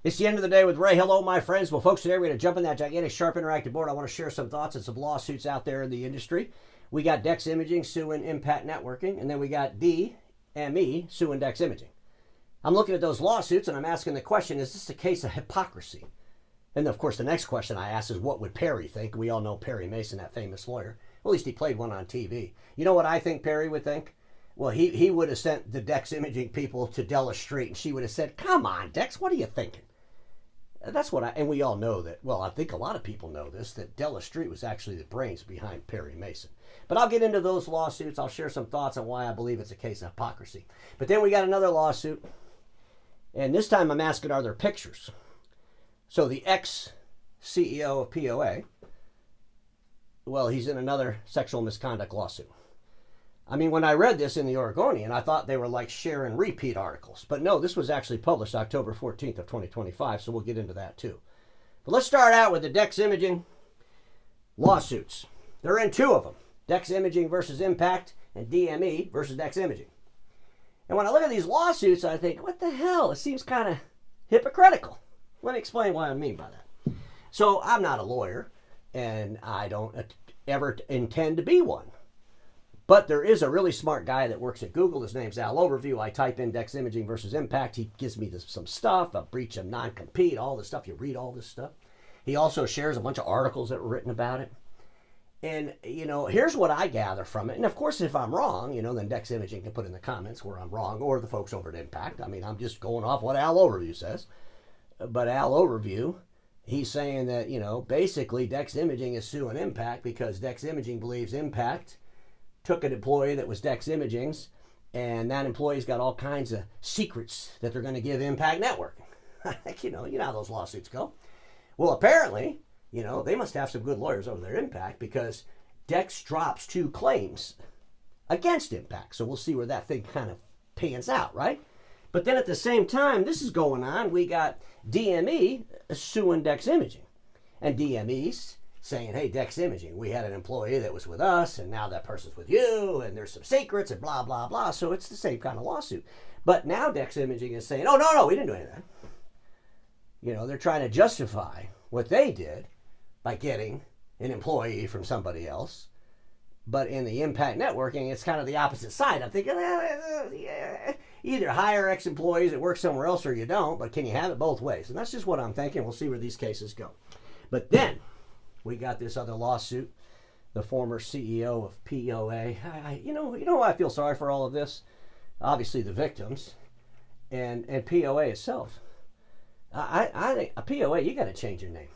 It's the end of the day with Ray. Hello, my friends. Well, folks, today we're going to jump in that gigantic, sharp, interactive board. I want to share some thoughts on some lawsuits out there in the industry. We got Dex Imaging suing Impact Networking, and then we got DME suing Dex Imaging. I'm looking at those lawsuits, and I'm asking the question, is this a case of hypocrisy? And, of course, the next question I ask is, what would Perry think? We all know Perry Mason, that famous lawyer. Well, at least he played one on TV. You know what I think Perry would think? Well, he would have sent the Dex Imaging people to Della Street, and she would have said, come on, Dex, what are you thinking? That's what and we all know that, well, I think a lot of people know this, that Della Street was actually the brains behind Perry Mason. But I'll get into those lawsuits. I'll share some thoughts on why I believe it's a case of hypocrisy. But then we got another lawsuit, and this time I'm asking, are there pictures? So the ex-CEO of POA, well, he's in another sexual misconduct lawsuit. I mean, when I read this in the Oregonian, I thought they were like share and repeat articles. But no, this was actually published October 14th of 2025, so we'll get into that too. But let's start out with the Dex Imaging lawsuits. They're in two of them. Dex Imaging versus Impact and DME versus Dex Imaging. And when I look at these lawsuits, I think, what the hell? It seems kind of hypocritical. Let me explain what I mean by that. So I'm not a lawyer, and I don't ever intend to be one. But there is a really smart guy that works at Google. His name's Al Overview. I type in Dex Imaging versus Impact. He gives me some stuff, a breach of non-compete, all this stuff. You read all this stuff. He also shares a bunch of articles that were written about it. And, you know, here's what I gather from it. And, of course, if I'm wrong, you know, then Dex Imaging can put in the comments where I'm wrong, or the folks over at Impact. I mean, I'm just going off what Al Overview says. But Al Overview, he's saying that, you know, basically Dex Imaging is suing Impact because Dex Imaging believes Impact took an employee that was Dex Imaging's, and that employee's got all kinds of secrets that they're going to give Impact Network. you know how those lawsuits go. Well, apparently, you know, they must have some good lawyers over there at Impact, because Dex drops two claims against Impact. So we'll see where that thing kind of pans out, right? But then at the same time this is going on, we got DME suing Dex Imaging. And DME's saying, hey, Dex Imaging, we had an employee that was with us, and now that person's with you, and there's some secrets, and blah, blah, blah. So it's the same kind of lawsuit. But now Dex Imaging is saying, oh, no, we didn't do any of that. You know, they're trying to justify what they did by getting an employee from somebody else. But in the Impact Networking, it's kind of the opposite side. I'm thinking, either hire ex-employees that work somewhere else or you don't, but can you have it both ways? And that's just what I'm thinking. We'll see where these cases go. But then we got this other lawsuit, the former CEO of POA. You know I feel sorry for all of this? Obviously the victims and POA itself. I think a POA, you got to change your name.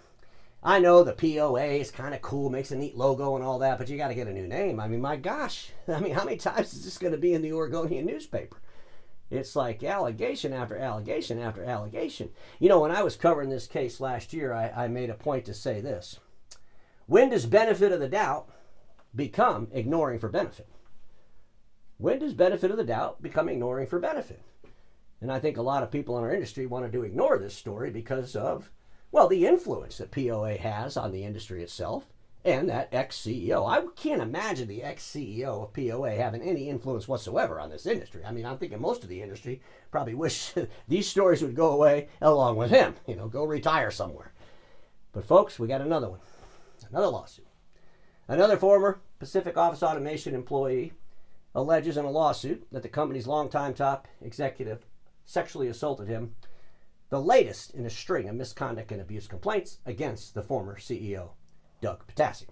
I know the POA is kind of cool, makes a neat logo and all that, but you got to get a new name. I mean, my gosh. I mean, how many times is this going to be in the Oregonian newspaper? It's like allegation after allegation after allegation. You know, when I was covering this case last year, I made a point to say this. When does benefit of the doubt become ignoring for benefit? When does benefit of the doubt become ignoring for benefit? And I think a lot of people in our industry wanted to ignore this story because of, well, the influence that POA has on the industry itself and that ex-CEO. I can't imagine the ex-CEO of POA having any influence whatsoever on this industry. I mean, I'm thinking most of the industry probably wish these stories would go away along with him. You know, go retire somewhere. But folks, we got another one. Another lawsuit. Another former Pacific Office Automation employee alleges in a lawsuit that the company's longtime top executive sexually assaulted him, the latest in a string of misconduct and abuse complaints against the former CEO, Doug Patassi.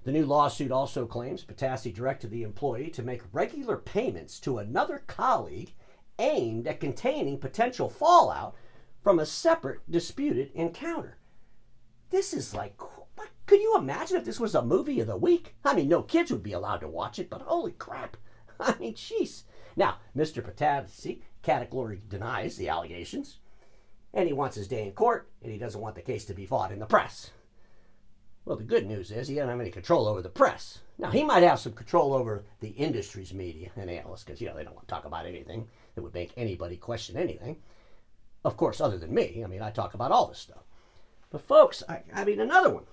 The new lawsuit also claims Patassi directed the employee to make regular payments to another colleague aimed at containing potential fallout from a separate disputed encounter. This is like, could you imagine if this was a movie of the week? I mean, no kids would be allowed to watch it, but holy crap. I mean, jeez. Now, Mr. Patassi categorically denies the allegations, and he wants his day in court, and he doesn't want the case to be fought in the press. Well, the good news is he doesn't have any control over the press. Now, he might have some control over the industry's media and analysts, because, you know, they don't want to talk about anything that would make anybody question anything. Of course, other than me. I mean, I talk about all this stuff. But folks, I mean, another one.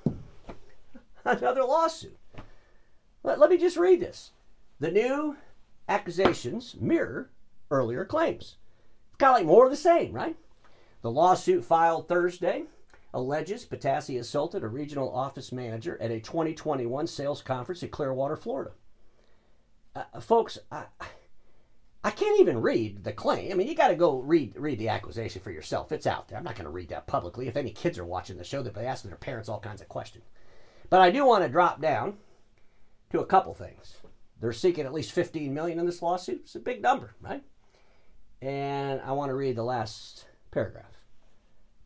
Another lawsuit. Let me just read this. The new accusations mirror earlier claims. It's kind of like more of the same, right? The lawsuit filed Thursday alleges Patassi assaulted a regional office manager at a 2021 sales conference in Clearwater, Florida. Folks, I can't even read the claim. I mean, you got to go read the accusation for yourself. It's out there. I'm not going to read that publicly. If any kids are watching the show, they'll be asking their parents all kinds of questions. But I do want to drop down to a couple things. They're seeking at least $15 million in this lawsuit. It's a big number, right? And I want to read the last paragraph.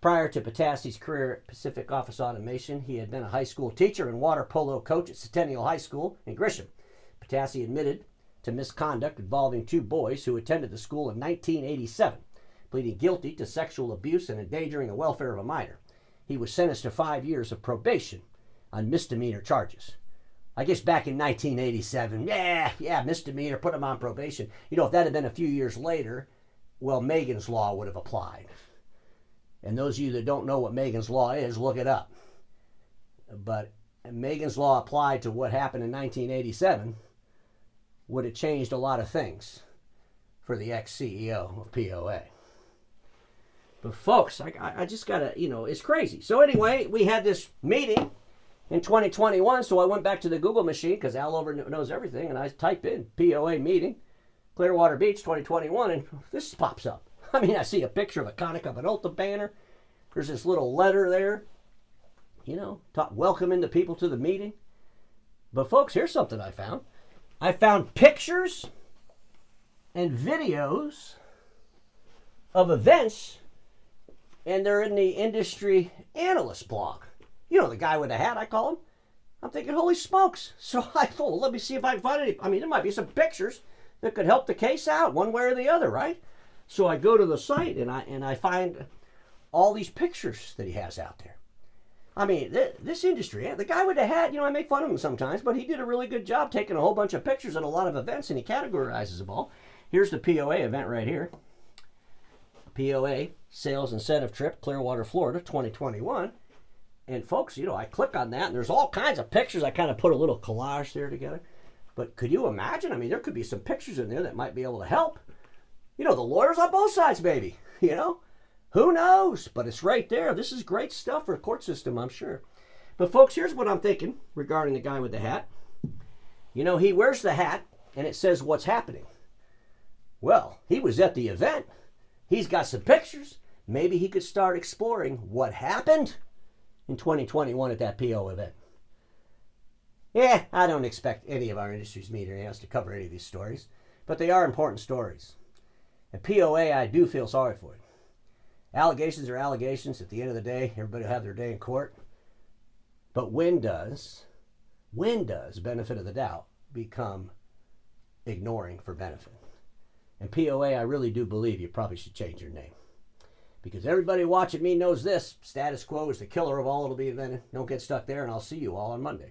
Prior to Patassi's career at Pacific Office Automation, he had been a high school teacher and water polo coach at Centennial High School in Grisham. Patassi admitted to misconduct involving two boys who attended the school in 1987, pleading guilty to sexual abuse and endangering the welfare of a minor. He was sentenced to 5 years of probation on misdemeanor charges. I guess back in 1987, misdemeanor, put him on probation. You know, if that had been a few years later, well, Megan's Law would have applied. And those of you that don't know what Megan's Law is, look it up. But Megan's Law applied to what happened in 1987 would have changed a lot of things for the ex-CEO of POA. But folks, I just got to, it's crazy. So anyway, we had this meeting in 2021, so I went back to the Google machine because Al over knows everything, and I type in POA meeting, Clearwater Beach 2021, and this pops up. I mean, I see a picture of a Konica Minolta banner. There's this little letter there, welcoming the people to the meeting. But folks, here's something I found. I found pictures and videos of events, and they're in the industry analyst blog. You know, the guy with the hat, I call him. I'm thinking, holy smokes. So I thought, well, let me see if I can find any. I mean, there might be some pictures that could help the case out one way or the other, right? So I go to the site and I find all these pictures that he has out there. I mean, this industry, the guy with the hat, I make fun of him sometimes, but he did a really good job taking a whole bunch of pictures at a lot of events, and he categorizes them all. Here's the POA event right here. POA Sales Incentive Trip, Clearwater, Florida, 2021. And folks, I click on that, and there's all kinds of pictures. I kind of put a little collage there together. But could you imagine? I mean, there could be some pictures in there that might be able to help. The lawyers on both sides, baby. Who knows? But it's right there. This is great stuff for a court system, I'm sure. But folks, here's what I'm thinking regarding the guy with the hat. He wears the hat, and it says what's happening. Well, he was at the event. He's got some pictures. Maybe he could start exploring what happened in 2021 at that PO event. Yeah, I don't expect any of our industry's media to cover any of these stories, but they are important stories. And POA, I do feel sorry for it. Allegations are allegations. At the end of the day, everybody will have their day in court. But when does benefit of the doubt become ignoring for benefit? And POA, I really do believe you probably should change your name. Because everybody watching me knows this. Status quo is the killer of all. It'll be invented. Don't get stuck there, and I'll see you all on Monday.